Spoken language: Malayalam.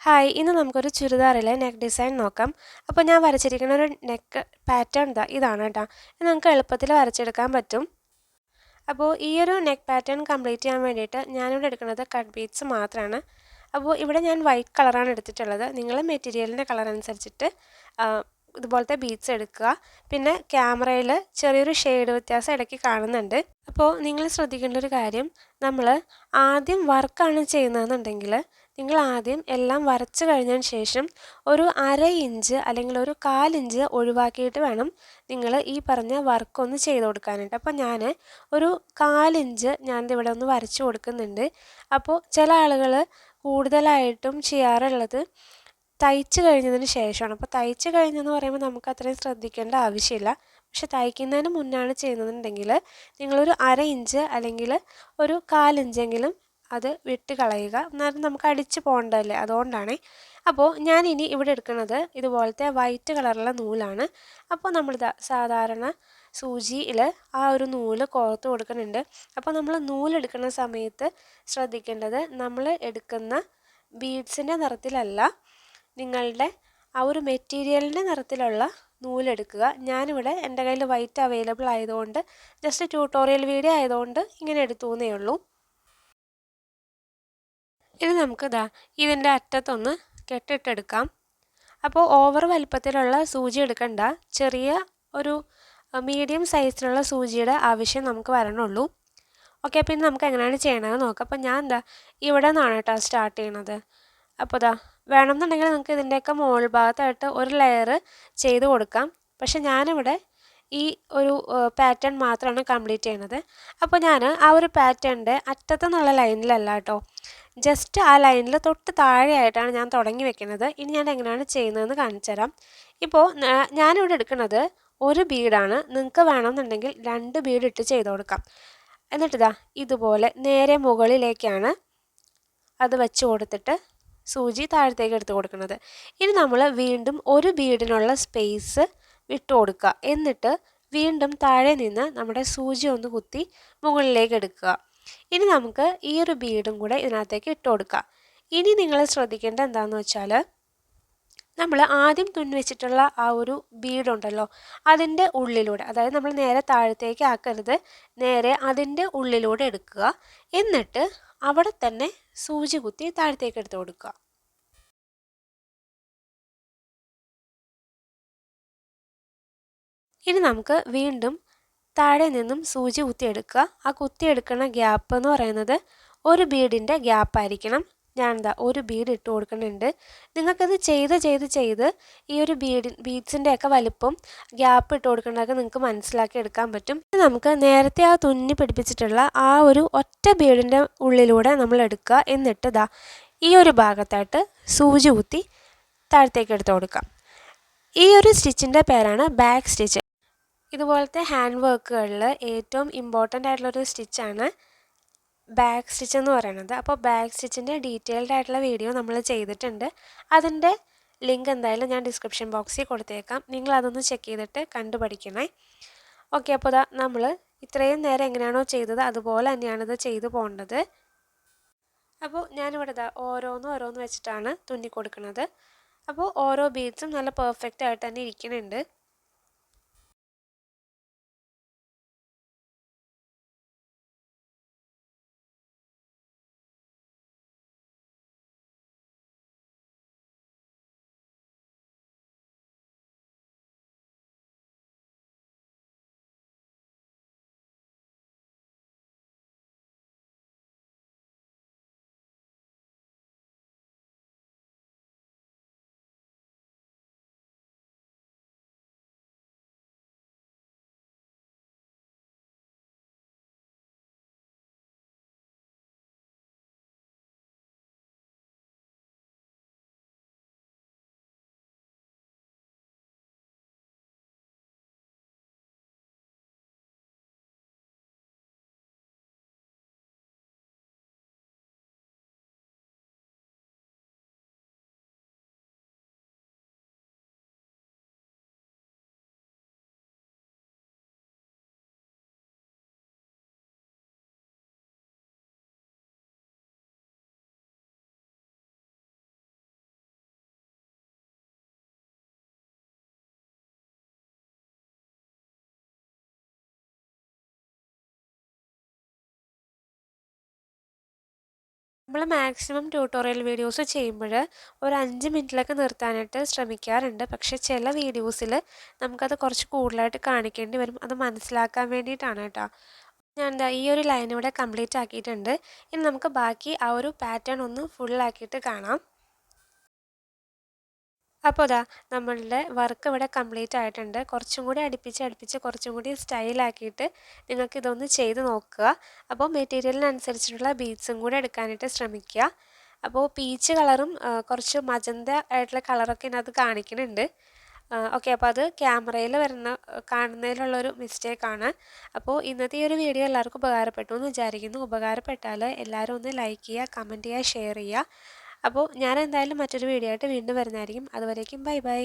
ഹായ്, ഇന്ന് നമുക്കൊരു ചുരിദാറിലെ നെക്ക് ഡിസൈൻ നോക്കാം. അപ്പോൾ ഞാൻ വരച്ചിരിക്കുന്ന ഒരു നെക്ക് പാറ്റേൺ ഇതാണ് കേട്ടോ. ഇത് നമുക്ക് എളുപ്പത്തിൽ വരച്ചെടുക്കാൻ പറ്റും. അപ്പോൾ ഈ ഒരു നെക്ക് പാറ്റേൺ കംപ്ലീറ്റ് ചെയ്യാൻ വേണ്ടിയിട്ട് ഞാനിവിടെ എടുക്കുന്നത് കട്ട് ബീഡ്സ് മാത്രമാണ്. അപ്പോൾ ഇവിടെ ഞാൻ വൈറ്റ് കളറാണ് എടുത്തിട്ടുള്ളത്. നിങ്ങൾ മെറ്റീരിയലിൻ്റെ കളർ അനുസരിച്ചിട്ട് ഇതുപോലത്തെ ബീഡ്സ് എടുക്കുക. പിന്നെ ക്യാമറയിൽ ചെറിയൊരു ഷെയ്ഡ് വ്യത്യാസം ഇടയ്ക്ക് കാണുന്നുണ്ട്. അപ്പോൾ നിങ്ങൾ ശ്രദ്ധിക്കേണ്ട ഒരു കാര്യം, നമ്മൾ ആദ്യം വർക്കാണ് ചെയ്യുന്നതെന്നുണ്ടെങ്കിൽ നിങ്ങൾ ആദ്യം എല്ലാം വരച്ച് കഴിഞ്ഞതിന് ശേഷം ഒരു 1/2 ഇഞ്ച് അല്ലെങ്കിൽ ഒരു 1/4 ഇഞ്ച് ഒഴിവാക്കിയിട്ട് വേണം നിങ്ങൾ ഈ പറഞ്ഞ വർക്കൊന്ന് ചെയ്ത് കൊടുക്കാനായിട്ട്. അപ്പോൾ ഞാൻ ഒരു 1/4 ഇഞ്ച് ഞാനിവിടെ ഒന്ന് വരച്ച് കൊടുക്കുന്നുണ്ട്. അപ്പോൾ ചില ആളുകൾ കൂടുതലായിട്ടും ചെയ്യാറുള്ളത് തയ്ച്ച് കഴിഞ്ഞതിന് ശേഷമാണ്. അപ്പോൾ തയ്ച്ച് കഴിഞ്ഞെന്ന് പറയുമ്പോൾ നമുക്ക് അത്രയും ശ്രദ്ധിക്കേണ്ട ആവശ്യമില്ല. പക്ഷെ തയ്ക്കുന്നതിന് മുന്നാണ് ചെയ്യുന്നതെന്നുണ്ടെങ്കിൽ നിങ്ങളൊരു 1/2 ഇഞ്ച് അല്ലെങ്കിൽ ഒരു 1/4 ഇഞ്ചെങ്കിലും അത് വിട്ട് കളയുക. എന്നാലും നമുക്ക് അടിച്ച് പോകണ്ടല്ലേ, അതുകൊണ്ടാണ്. അപ്പോൾ ഞാനിനി ഇവിടെ എടുക്കുന്നത് ഇതുപോലത്തെ വൈറ്റ് കളറുള്ള നൂലാണ്. അപ്പോൾ നമ്മളിതാ സാധാരണ സൂചിയിൽ ആ ഒരു നൂല് കോർത്ത് കൊടുക്കുന്നുണ്ട്. അപ്പോൾ നമ്മൾ നൂലെടുക്കുന്ന സമയത്ത് ശ്രദ്ധിക്കേണ്ടത്, നമ്മൾ എടുക്കുന്ന ബീഡ്സിൻ്റെ നിറത്തിലല്ല, നിങ്ങളുടെ ആ ഒരു മെറ്റീരിയലിൻ്റെ നിറത്തിലുള്ള നൂലെടുക്കുക. ഞാനിവിടെ എൻ്റെ കയ്യിൽ വൈറ്റ് അവൈലബിൾ ആയതുകൊണ്ട് ജസ്റ്റ് ട്യൂട്ടോറിയൽ വീഡിയോ ആയതുകൊണ്ട് ഇങ്ങനെ എടുത്തു എന്നേ ഉള്ളൂ. ഇനി നമുക്കിതാ ഇതിൻ്റെ അറ്റത്തൊന്ന് കെട്ടിട്ടെടുക്കാം. അപ്പോൾ ഓവർ വലിപ്പത്തിലുള്ള സൂചി എടുക്കണ്ട, ചെറിയ ഒരു മീഡിയം സൈസിലുള്ള സൂചിയുടെ ആവശ്യം നമുക്ക് വരണുള്ളൂ. ഓക്കെ, പിന്നെ നമുക്ക് എങ്ങനെയാണ് ചെയ്യണമെന്ന് നോക്കാം. അപ്പോൾ ഞാൻ ഇവിടെ നിന്നാണ് കേട്ടോ സ്റ്റാർട്ട് ചെയ്യണത്. അപ്പോൾ വേണമെന്നുണ്ടെങ്കിൽ നമുക്ക് ഇതിൻ്റെയൊക്കെ മുകൾ ഭാഗത്തായിട്ട് ഒരു ലെയർ ചെയ്ത് കൊടുക്കാം. പക്ഷെ ഞാനിവിടെ ഈ ഒരു പാറ്റേൺ മാത്രമാണ് കംപ്ലീറ്റ് ചെയ്യണത്. അപ്പോൾ ഞാൻ ആ ഒരു പാറ്റേണിൻ്റെ അറ്റത്തുനിന്നുള്ള ലൈനിലല്ല കേട്ടോ, ജസ്റ്റ് ആ ലൈനിൽ തൊട്ട് താഴെയായിട്ടാണ് ഞാൻ തുടങ്ങി വെക്കുന്നത്. ഇനി ഞാൻ എങ്ങനെയാണ് ചെയ്യുന്നതെന്ന് കാണിച്ചു തരാം. ഇപ്പോൾ ഞാനിവിടെ എടുക്കുന്നത് ഒരു ബീഡാണ്. നിങ്ങൾക്ക് വേണമെന്നുണ്ടെങ്കിൽ 2 ബീഡ് ഇട്ട് ചെയ്ത് കൊടുക്കാം. എന്നിട്ടിതാ ഇതുപോലെ നേരെ മുകളിലേക്കാണ് അത് വെച്ച് കൊടുത്തിട്ട് സൂചി താഴത്തേക്ക് എടുത്ത് കൊടുക്കുന്നത്. ഇനി നമ്മൾ വീണ്ടും ഒരു ബീഡിനുള്ള സ്പേസ് വിട്ടു കൊടുക്കുക. എന്നിട്ട് വീണ്ടും താഴെ നിന്ന് നമ്മുടെ സൂചി ഒന്ന് കുത്തി മുകളിലേക്ക് എടുക്കുക. ഇനി നമുക്ക് ഈ ഒരു ബീഡും കൂടെ ഇതിനകത്തേക്ക് ഇട്ട് കൊടുക്കുക. ഇനി നിങ്ങൾ ശ്രദ്ധിക്കേണ്ടത് എന്താണെന്ന് വെച്ചാൽ, നമ്മൾ ആദ്യം തുന്നി വെച്ചിട്ടുള്ള ആ ഒരു ബീഡുണ്ടല്ലോ, അതിൻ്റെ ഉള്ളിലൂടെ, അതായത് നമ്മൾ നേരെ താഴത്തേക്ക് ആക്കരുത്, നേരെ അതിൻ്റെ ഉള്ളിലൂടെ എടുക്കുക. എന്നിട്ട് അവിടെ തന്നെ സൂചി കുത്തി താഴത്തേക്ക് എടുത്ത് കൊടുക്കുക. ഇനി നമുക്ക് വീണ്ടും താഴെ നിന്നും സൂചി കുത്തിയെടുക്കുക. ആ കുത്തിയെടുക്കുന്ന ഗ്യാപ്പ് എന്ന് പറയുന്നത് ഒരു ബീഡിൻ്റെ ഗ്യാപ്പായിരിക്കണം. ഞാൻ ഒരു ബീഡ് ഇട്ട് കൊടുക്കുന്നുണ്ട്. നിങ്ങൾക്കത് ചെയ്ത് ഈ ഒരു ബീഡ്സിൻ്റെയൊക്കെ വലിപ്പം ഗ്യാപ്പ് ഇട്ട് കൊടുക്കുന്നതൊക്കെ നിങ്ങൾക്ക് മനസ്സിലാക്കി എടുക്കാൻ പറ്റും. നമുക്ക് നേരത്തെ ആ തുന്നി പിടിപ്പിച്ചിട്ടുള്ള ആ ഒരു ഒറ്റ ബീഡിൻ്റെ ഉള്ളിലൂടെ നമ്മൾ എടുക്കുക. എന്നിട്ട് ഈ ഒരു ഭാഗത്തായിട്ട് സൂചി കുത്തി താഴത്തേക്ക് എടുത്ത് കൊടുക്കാം. ഈ ഒരു സ്റ്റിച്ചിൻ്റെ പേരാണ് ബാക്ക് സ്റ്റിച്ച്. ഇതുപോലത്തെ ഹാൻഡ് വർക്കുകളിൽ ഏറ്റവും ഇമ്പോർട്ടൻ്റ് ആയിട്ടുള്ളൊരു സ്റ്റിച്ചാണ് ബാക്ക് സ്റ്റിച്ച് എന്ന് പറയുന്നത്. അപ്പോൾ ബാക്ക് സ്റ്റിച്ചിൻ്റെ ഡീറ്റെയിൽഡ് ആയിട്ടുള്ള വീഡിയോ നമ്മൾ ചെയ്തിട്ടുണ്ട്. അതിൻ്റെ ലിങ്ക് എന്തായാലും ഞാൻ ഡിസ്ക്രിപ്ഷൻ ബോക്സിൽ കൊടുത്തേക്കാം. നിങ്ങൾ അതൊന്ന് ചെക്ക് ചെയ്തിട്ട് കണ്ടുപഠിക്കണേ. ഓക്കെ, അപ്പോൾ നമ്മൾ ഇത്രയും നേരം എങ്ങനെയാണോ ചെയ്തത് അതുപോലെ തന്നെയാണ് ഇത് ചെയ്തു പോകേണ്ടത്. അപ്പോൾ ഞാനിവിടെ ഓരോന്ന് വെച്ചിട്ടാണ് തുന്നി കൊടുക്കുന്നത്. അപ്പോൾ ഓരോ ബീഡ്സും നല്ല പെർഫെക്റ്റ് ആയിട്ട് തന്നെ ഇരിക്കുന്നുണ്ട്. നമ്മൾ മാക്സിമം ട്യൂട്ടോറിയൽ വീഡിയോസ് ചെയ്യുമ്പോൾ ഒരു 5 മിനിറ്റിലൊക്കെ നിർത്താനായിട്ട് ശ്രമിക്കാറുണ്ട്. പക്ഷേ ചില വീഡിയോസിൽ നമുക്കത് കുറച്ച് കൂടുതലായിട്ട് കാണിക്കേണ്ടി വരും. അത് മനസ്സിലാക്കാൻ വേണ്ടിയിട്ടാണ് കേട്ടോ. ഞാൻ എന്താ ഈ ഒരു ലൈൻ ഇവിടെ കംപ്ലീറ്റ് ആക്കിയിട്ടുണ്ട്. ഇനി നമുക്ക് ബാക്കി ആ ഒരു പാറ്റേൺ ഒന്ന് ഫുള്ളാക്കിയിട്ട് കാണാം. അപ്പോൾ ദാ നമ്മളുടെ വർക്ക് ഇവിടെ കംപ്ലീറ്റ് ആയിട്ടുണ്ട്. കുറച്ചും കൂടി അടുപ്പിച്ച് കുറച്ചും കൂടി സ്റ്റൈലാക്കിയിട്ട് നിങ്ങൾക്കിതൊന്ന് ചെയ്ത് നോക്കുക. അപ്പോൾ മെറ്റീരിയലിനനുസരിച്ചിട്ടുള്ള ബീഡ്സും കൂടി എടുക്കാനായിട്ട് ശ്രമിക്കുക. അപ്പോൾ പീച്ച് കളറും കുറച്ച് മജന്ത ആയിട്ടുള്ള കളറൊക്കെ ഇതിനകത്ത് കാണിക്കുന്നുണ്ട്. ഓക്കെ, അപ്പോൾ അത് ക്യാമറയിൽ കാണുന്നതിലുള്ളൊരു മിസ്റ്റേക്കാണ്. അപ്പോൾ ഇന്നത്തെ ഈ ഒരു വീഡിയോ എല്ലാവർക്കും ഉപകാരപ്പെട്ടു എന്ന് വിചാരിക്കുന്നു. ഉപകാരപ്പെട്ടാൽ എല്ലാവരും ഒന്ന് ലൈക്ക് ചെയ്യുക, കമൻറ്റ് ചെയ്യുക, ഷെയർ ചെയ്യുക. അപ്പോൾ ഞാൻ എന്തായാലും മറ്റൊരു വീഡിയോ ആയിട്ട് വീണ്ടും വരുന്നതായിരിക്കും. അതുവരേക്കും ബൈ ബൈ.